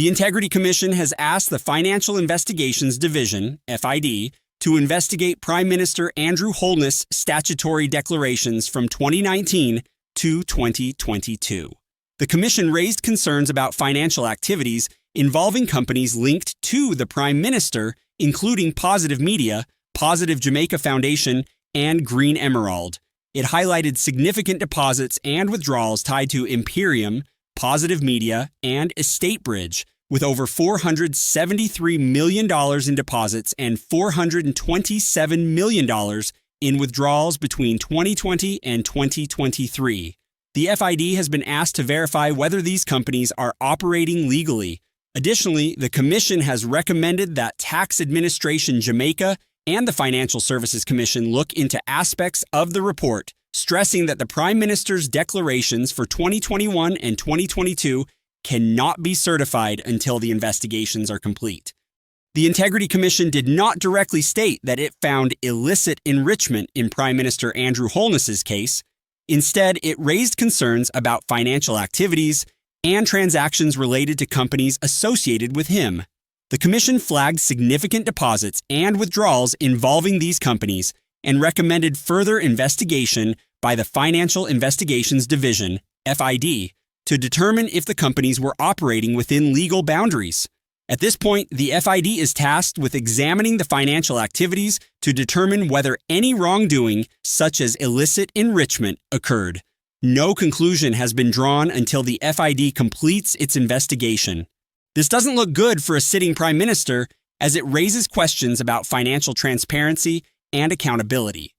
The Integrity Commission has asked the Financial Investigations Division, FID, to investigate Prime Minister Andrew Holness' statutory declarations from 2019 to 2022. The Commission raised concerns about financial activities involving companies linked to the Prime Minister, including Positive Media, Positive Jamaica Foundation, and Green Emerald. It highlighted significant deposits and withdrawals tied to Imperium, Positive Media, and Estate Bridge, with over $473 million in deposits and $427 million in withdrawals between 2020 and 2023. The FID has been asked to verify whether these companies are operating legally. Additionally, the Commission has recommended that Tax Administration Jamaica and the Financial Services Commission look into aspects of the report, stressing that the Prime Minister's declarations for 2021 and 2022 cannot be certified until the investigations are complete. The Integrity Commission did not directly state that it found illicit enrichment in Prime Minister Andrew Holness's case. Instead, it raised concerns about financial activities and transactions related to companies associated with him. The Commission flagged significant deposits and withdrawals involving these companies and recommended further investigation by the Financial Investigations Division, FID, to determine if the companies were operating within legal boundaries. At this point, the FID is tasked with examining the financial activities to determine whether any wrongdoing, such as illicit enrichment, occurred. No conclusion has been drawn until the FID completes its investigation. This doesn't look good for a sitting Prime Minister, as it raises questions about financial transparency and accountability.